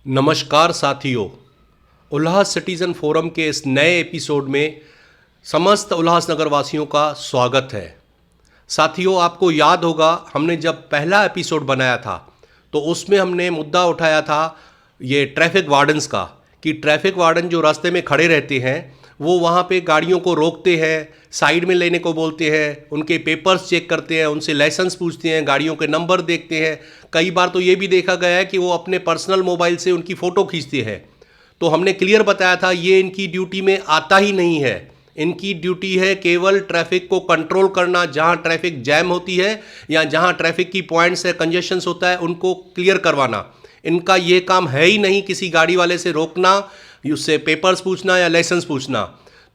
नमस्कार साथियों, उल्लास citizen forum के इस नए एपिसोड में समस्त उल्लासनगर वासियों का स्वागत है। साथियों, आपको याद होगा हमने जब पहला एपिसोड बनाया था तो उसमें हमने मुद्दा उठाया था ये ट्रैफिक वार्डन्स का कि ट्रैफिक वार्डन जो रास्ते में खड़े रहते हैं वो वहाँ पे गाड़ियों को रोकते हैं, साइड में लेने को बोलते हैं, उनके पेपर्स चेक करते हैं, उनसे लाइसेंस पूछते हैं, गाड़ियों के नंबर देखते हैं। कई बार तो ये भी देखा गया है कि वो अपने पर्सनल मोबाइल से उनकी फ़ोटो खींचते हैं। तो हमने क्लियर बताया था ये इनकी ड्यूटी में आता ही नहीं है। इनकी ड्यूटी है केवल ट्रैफिक को कंट्रोल करना, जहां ट्रैफिक जैम होती है या जहां ट्रैफिक की पॉइंट्स है, कंजेशंस होता है, उनको क्लियर करवाना। इनका ये काम है ही नहीं किसी गाड़ी वाले से रोकना, उससे पेपर्स पूछना या लाइसेंस पूछना।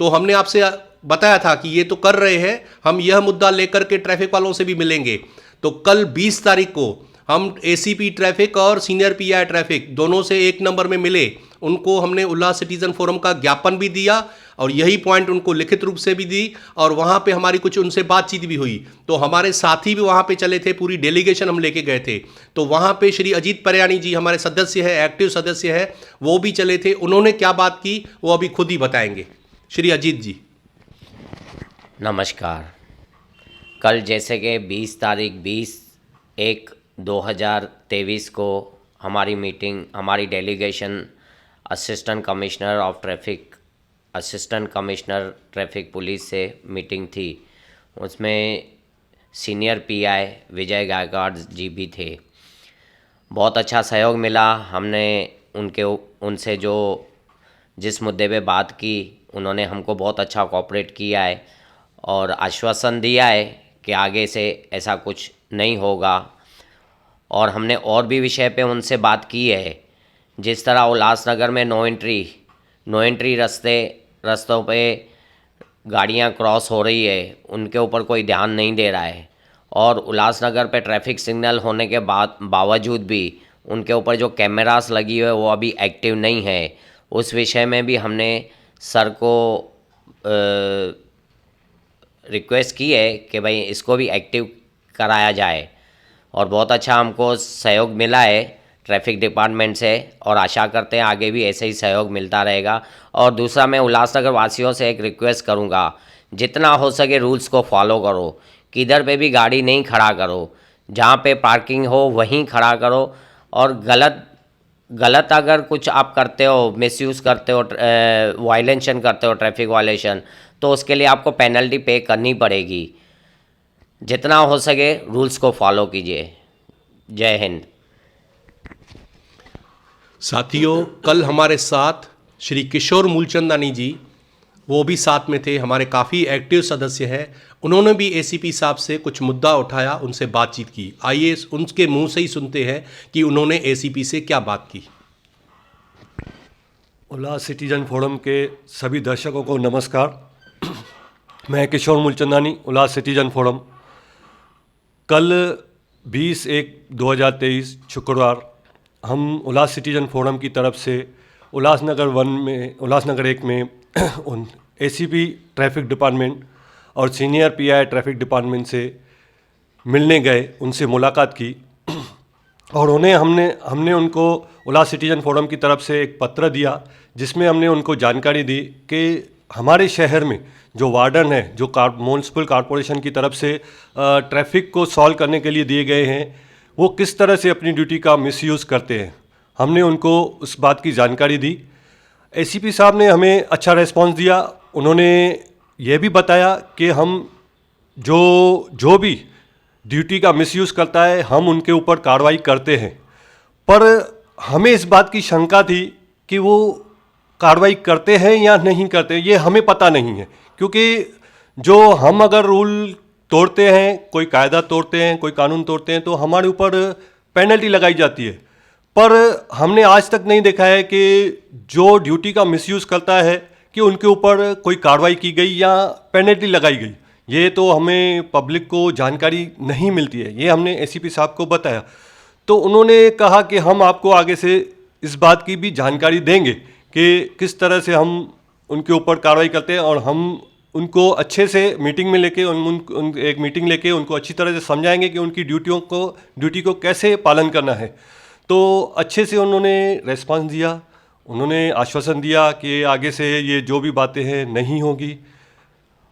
तो हमने आपसे बताया था कि ये तो कर रहे हैं, हम यह मुद्दा लेकर के ट्रैफिक वालों से भी मिलेंगे। तो कल 20 तारीख को हम एसीपी ट्रैफिक और सीनियर पीआई ट्रैफिक दोनों से एक नंबर में मिले। उनको हमने उल्लास सिटीजन फोरम का ज्ञापन भी दिया और यही पॉइंट उनको लिखित रूप से भी दी और वहाँ पे हमारी कुछ उनसे बातचीत भी हुई। तो हमारे साथी भी वहाँ पे चले थे, पूरी डेलीगेशन हम लेके गए थे। तो वहाँ पे श्री अजीत परयाणी जी हमारे सदस्य है, एक्टिव सदस्य है, वो भी चले थे। उन्होंने क्या बात की वो अभी खुद ही बताएंगे। श्री अजीत जी। नमस्कार। कल जैसे कि 20 तारीख 20/1/2023 को हमारी मीटिंग, हमारी delegation assistant commissioner traffic police से मीटिंग थी। उसमें सीनियर पीआई विजय गायकवाड़ जी भी थे। बहुत अच्छा सहयोग मिला। हमने उनसे जो जिस मुद्दे पे बात की उन्होंने हमको बहुत अच्छा कोऑपरेट किया है और आश्वासन दिया है कि आगे से ऐसा कुछ नहीं होगा। और हमने और भी विषय पे उनसे बात की है। जिस तरह उल्लासनगर में नो एंट्री रस्तों पे गाड़ियां क्रॉस हो रही है, उनके ऊपर कोई ध्यान नहीं दे रहा है। और उल्लासनगर पे ट्रैफिक सिग्नल होने के बावजूद भी उनके ऊपर जो कैमरास लगी हुई है वो अभी एक्टिव नहीं है। उस विषय में भी हमने सर को रिक्वेस्ट की है कि भाई इसको भी एक्टिव कराया जाए। और बहुत अच्छा हमको सहयोग मिला है ट्रैफिक डिपार्टमेंट से और आशा करते हैं आगे भी ऐसे ही सहयोग मिलता रहेगा। और दूसरा, मैं उल्लासनगर वासियों से एक रिक्वेस्ट करूंगा, जितना हो सके रूल्स को फॉलो करो। किधर पे भी गाड़ी नहीं खड़ा करो, जहाँ पे पार्किंग हो वहीं खड़ा करो। और गलत अगर कुछ आप करते हो, मिसयूज़ करते हो, वायलेशन करते हो, ट्रैफिक वायलेशन, तो उसके लिए आपको पेनल्टी पे करनी पड़ेगी। जितना हो सके रूल्स को फॉलो कीजिए। जय हिंद। साथियों, कल हमारे साथ श्री किशोर मूलचंदानी जी, वो भी साथ में थे, हमारे काफ़ी एक्टिव सदस्य हैं। उन्होंने भी एसीपी साहब से कुछ मुद्दा उठाया, उनसे बातचीत की। आइए उनके मुंह से ही सुनते हैं कि उन्होंने एसीपी से क्या बात की। उल्लास सिटीजन फोरम के सभी दर्शकों को नमस्कार। मैं किशोर मूलचंदानी, उल्लास सिटीजन फोरम। कल 20/1/2023 शुक्रवार हम उल्लास सिटीजन फोरम की तरफ से उल्लासनगर 1 में उन एसीपी ट्रैफिक डिपार्टमेंट और सीनियर पीआई ट्रैफिक डिपार्टमेंट से मिलने गए, उनसे मुलाकात की। और हमने उनको उल्लास सिटीजन फोरम की तरफ से एक पत्र दिया जिसमें हमने उनको जानकारी दी कि हमारे शहर में जो वार्डन है, जो म्यूनिसिपल कॉरपोरेशन की तरफ से ट्रैफिक को सॉल्व करने के लिए दिए गए हैं, वो किस तरह से अपनी ड्यूटी का मिसयूज़ करते हैं। हमने उनको उस बात की जानकारी दी। एसीपी साहब ने हमें अच्छा रिस्पांस दिया। उन्होंने ये भी बताया कि हम जो भी ड्यूटी का मिसयूज़ करता है हम उनके ऊपर कार्रवाई करते हैं। पर हमें इस बात की शंका थी कि वो कार्रवाई करते हैं या नहीं करते, ये हमें पता नहीं है। क्योंकि जो हम अगर रूल तोड़ते हैं, कोई कायदा तोड़ते हैं, कोई कानून तोड़ते हैं, तो हमारे ऊपर पेनल्टी लगाई जाती है। पर हमने आज तक नहीं देखा है कि जो ड्यूटी का मिसयूज़ करता है कि उनके ऊपर कोई कार्रवाई की गई या पेनल्टी लगाई गई। ये तो हमें पब्लिक को जानकारी नहीं मिलती है। ये हमने एसीपी साहब को बताया तो उन्होंने कहा कि हम आपको आगे से इस बात की भी जानकारी देंगे कि किस तरह से हम उनके ऊपर कार्रवाई करते हैं। और हम उनको अच्छे से मीटिंग में लेके एक मीटिंग लेके उनको अच्छी तरह से समझाएंगे कि उनकी ड्यूटी को कैसे पालन करना है। तो अच्छे से उन्होंने रेस्पॉन्स दिया, उन्होंने आश्वासन दिया कि आगे से ये जो भी बातें हैं नहीं होगी।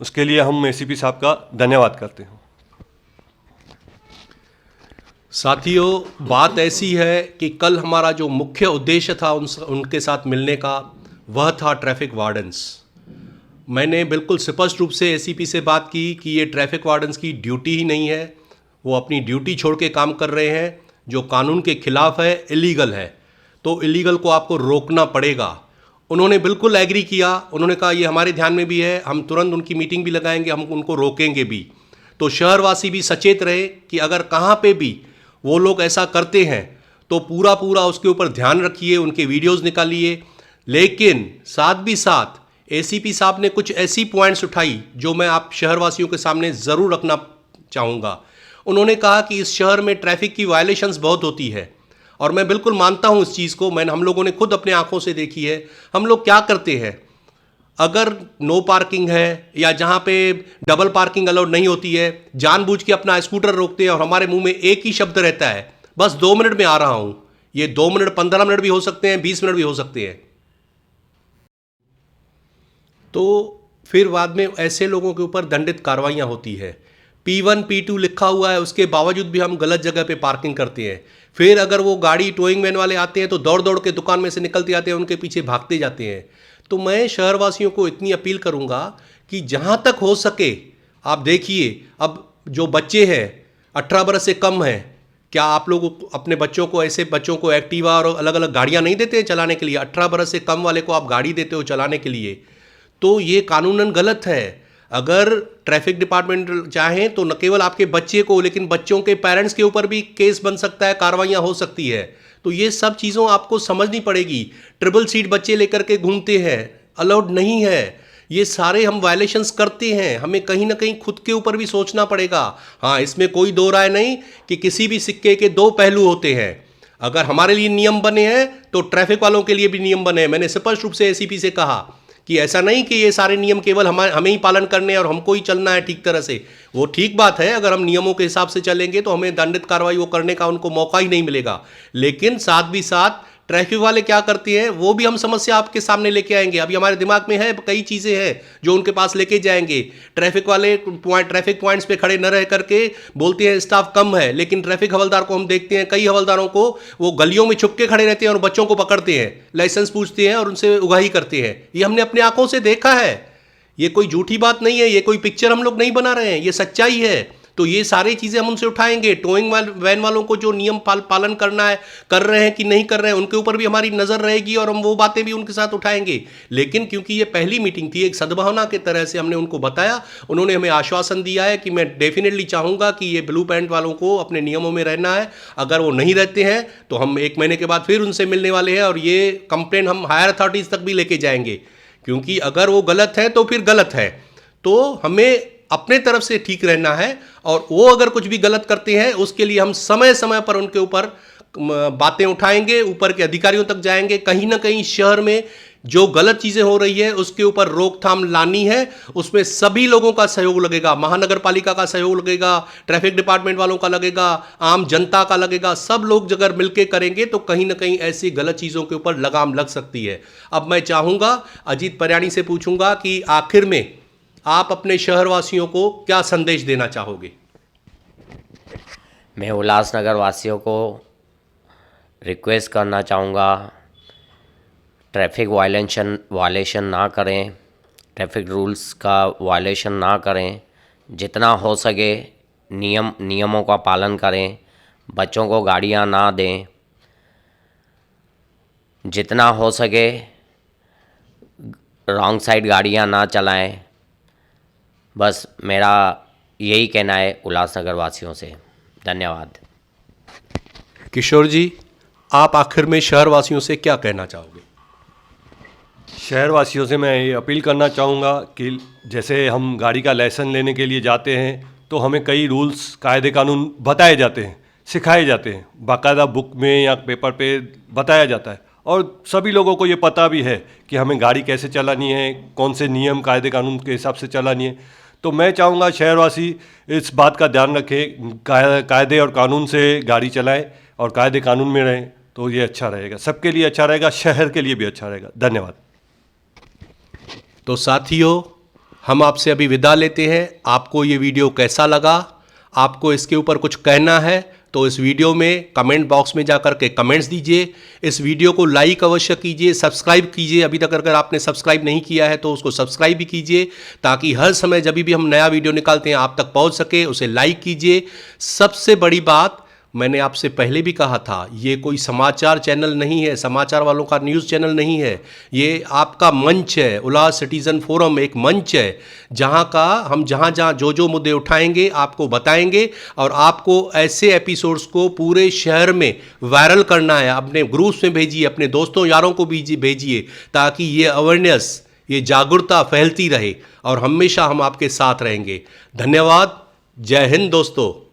उसके लिए हम एसीपी साहब का धन्यवाद करते हैं। साथियों, बात ऐसी है कि कल हमारा जो मुख्य उद्देश्य था उनके साथ मिलने का, वह था ट्रैफिक वार्डन्स। मैंने बिल्कुल स्पष्ट रूप से एसीपी से बात की कि ये ट्रैफिक वार्डन्स की ड्यूटी ही नहीं है, वो अपनी ड्यूटी छोड़ के काम कर रहे हैं जो कानून के खिलाफ है, इलीगल है, तो इलीगल को आपको रोकना पड़ेगा। उन्होंने बिल्कुल एग्री किया, उन्होंने कहा ये हमारे ध्यान में भी है, हम तुरंत उनकी मीटिंग भी लगाएंगे, हम उनको रोकेंगे भी। तो शहरवासी भी सचेत रहे कि अगर कहाँ पे भी वो लोग ऐसा करते हैं तो पूरा पूरा उसके ऊपर ध्यान रखिए, उनके वीडियोस निकालिए। लेकिन साथ भी साथ एसीपी साहब ने कुछ ऐसी पॉइंट्स उठाई जो मैं आप शहरवासियों के सामने ज़रूर रखना चाहूँगा। उन्होंने कहा कि इस शहर में ट्रैफिक की वायलेशंस बहुत होती है, और मैं बिल्कुल मानता हूँ इस चीज़ को। हम लोगों ने खुद अपने आंखों से देखी है। हम लोग क्या करते हैं, अगर नो पार्किंग है या जहाँ पे डबल पार्किंग अलाउड नहीं होती है, जानबूझ के अपना स्कूटर रोकते हैं और हमारे मुंह में एक ही शब्द रहता है, बस 2 मिनट में आ रहा हूँ। ये 2 मिनट 15 मिनट भी हो सकते हैं, 20 मिनट भी हो सकते हैं। तो फिर बाद में ऐसे लोगों के ऊपर दंडित कार्रवाइयाँ होती है। P1 P2 लिखा हुआ है, उसके बावजूद भी हम गलत जगह पे पार्किंग करते हैं। फिर अगर वो गाड़ी टोइंग वैन वाले आते हैं तो दौड़ दौड़ के दुकान में से निकलते आते हैं, उनके पीछे भागते जाते हैं। तो मैं शहरवासियों को इतनी अपील करूंगा कि जहां तक हो सके आप देखिए, अब जो बच्चे हैं 18 बरस से कम हैं, क्या आप लोग अपने बच्चों को, ऐसे बच्चों को एक्टिवा और अलग अलग गाड़ियां नहीं देते हैं चलाने के लिए? 18 बरस से कम वाले को आप गाड़ी देते हो चलाने के लिए, तो ये कानूनन गलत है। अगर ट्रैफिक डिपार्टमेंट चाहें तो न केवल आपके बच्चे को, लेकिन बच्चों के पेरेंट्स के ऊपर भी केस बन सकता है, कार्रवाइयाँ हो सकती है। तो ये सब चीज़ों आपको समझनी पड़ेगी। ट्रिपल सीट बच्चे लेकर के घूमते हैं, अलाउड नहीं है। ये सारे हम वायलेशंस करते हैं, हमें कहीं ना कहीं खुद के ऊपर भी सोचना पड़ेगा। हाँ, इसमें कोई दो राय नहीं कि किसी भी सिक्के के 2 पहलू होते हैं। अगर हमारे लिए नियम बने हैं तो ट्रैफिक वालों के लिए भी नियम बने हैं। मैंने स्पष्ट रूप से एसीपी से कहा कि ऐसा नहीं कि ये सारे नियम केवल हमें ही पालन करने हैं और हमको ही चलना है ठीक तरह से। वो ठीक बात है, अगर हम नियमों के हिसाब से चलेंगे तो हमें दंडित कार्रवाई वो करने का उनको मौका ही नहीं मिलेगा। लेकिन साथ भी साथ ट्रैफिक वाले क्या करते हैं वो भी हम समस्या आपके सामने लेके आएंगे। अभी हमारे दिमाग में है, कई चीज़ें हैं जो उनके पास लेके जाएंगे। ट्रैफिक वाले ट्रैफिक पॉइंट्स पे खड़े न रह करके बोलते हैं स्टाफ कम है, लेकिन ट्रैफिक हवलदार को हम देखते हैं, कई हवलदारों को वो गलियों में छुप के खड़े रहते हैं और बच्चों को पकड़ते हैं, लाइसेंस पूछते हैं और उनसे उगाही करते हैं। ये हमने अपने आंखों से देखा है, ये कोई झूठी बात नहीं है, ये कोई पिक्चर हम लोग नहीं बना रहे हैं, ये सच्चाई है। तो ये सारी चीज़ें हम उनसे उठाएंगे। टोइंग वैन वालों को जो नियम पालन करना है, कर रहे हैं कि नहीं कर रहे हैं, उनके ऊपर भी हमारी नज़र रहेगी और हम वो बातें भी उनके साथ उठाएंगे। लेकिन क्योंकि ये पहली मीटिंग थी, एक सद्भावना के तरह से हमने उनको बताया, उन्होंने हमें आश्वासन दिया है कि मैं डेफिनेटली चाहूँगा कि ये ब्लू पैंट वालों को अपने नियमों में रहना है। अगर वो नहीं रहते हैं तो हम 1 महीने के बाद फिर उनसे मिलने वाले हैं और ये कंप्लेंट हम हायर अथॉरिटीज़ तक भी लेके जाएंगे, क्योंकि अगर वो गलत है तो फिर गलत है। तो हमें अपने तरफ से ठीक रहना है, और वो अगर कुछ भी गलत करते हैं उसके लिए हम समय समय पर उनके ऊपर बातें उठाएंगे, ऊपर के अधिकारियों तक जाएंगे। कहीं ना कहीं शहर में जो गलत चीज़ें हो रही है उसके ऊपर रोकथाम लानी है, उसमें सभी लोगों का सहयोग लगेगा। महानगर पालिका का सहयोग लगेगा, ट्रैफिक डिपार्टमेंट वालों का लगेगा, आम जनता का लगेगा। सब लोग अगर मिलकर करेंगे तो कहीं ना कहीं ऐसी गलत चीज़ों के ऊपर लगाम लग सकती है। अब मैं चाहूँगा, अजीत परियाणी से पूछूंगा कि आखिर में आप अपने शहरवासियों को क्या संदेश देना चाहोगे? मैं उल्लासनगर वासियों को रिक्वेस्ट करना चाहूँगा, ट्रैफिक वायलेशन ना करें, ट्रैफिक रूल्स का वायलेशन ना करें। जितना हो सके नियमों का पालन करें, बच्चों को गाड़ियाँ ना दें, जितना हो सके रॉन्ग साइड गाड़ियाँ ना चलाएं। बस मेरा यही कहना है उल्लासनगर वासियों से। धन्यवाद। किशोर जी, आप आखिर में शहरवासियों से क्या कहना चाहोगे? शहरवासियों से मैं ये अपील करना चाहूँगा कि जैसे हम गाड़ी का लाइसेंस लेने के लिए जाते हैं तो हमें कई रूल्स, कायदे कानून बताए जाते हैं, सिखाए जाते हैं, बाकायदा बुक में या पेपर पे बताया जाता है, और सभी लोगों को ये पता भी है कि हमें गाड़ी कैसे चलानी है, कौन से नियम कायदे कानून के हिसाब से चलानी है। तो मैं चाहूँगा शहरवासी इस बात का ध्यान रखें, कायदे और कानून से गाड़ी चलाएं और कायदे कानून में रहें। तो ये अच्छा रहेगा, सबके लिए अच्छा रहेगा, शहर के लिए भी अच्छा रहेगा। धन्यवाद। तो साथियों, हम आपसे अभी विदा लेते हैं। आपको ये वीडियो कैसा लगा? आपको इसके ऊपर कुछ कहना है तो इस वीडियो में कमेंट बॉक्स में जाकर के कमेंट्स दीजिए। इस वीडियो को लाइक अवश्य कीजिए, सब्सक्राइब कीजिए। अभी तक अगर आपने सब्सक्राइब नहीं किया है तो उसको सब्सक्राइब भी कीजिए, ताकि हर समय जब भी हम नया वीडियो निकालते हैं आप तक पहुंच सके। उसे लाइक कीजिए। सबसे बड़ी बात, मैंने आपसे पहले भी कहा था, ये कोई समाचार चैनल नहीं है, समाचार वालों का न्यूज़ चैनल नहीं है। ये आपका मंच है। उल्लास सिटीज़न फोरम एक मंच है जहाँ का हम जहाँ जहाँ जो मुद्दे उठाएंगे आपको बताएंगे, और आपको ऐसे एपिसोड्स को पूरे शहर में वायरल करना है। अपने ग्रुप्स में भेजिए, अपने दोस्तों यारों को भेजिए, ताकि ये अवेयरनेस, ये जागरूकता फैलती रहे, और हमेशा हम आपके साथ रहेंगे। धन्यवाद। जय हिंद दोस्तों।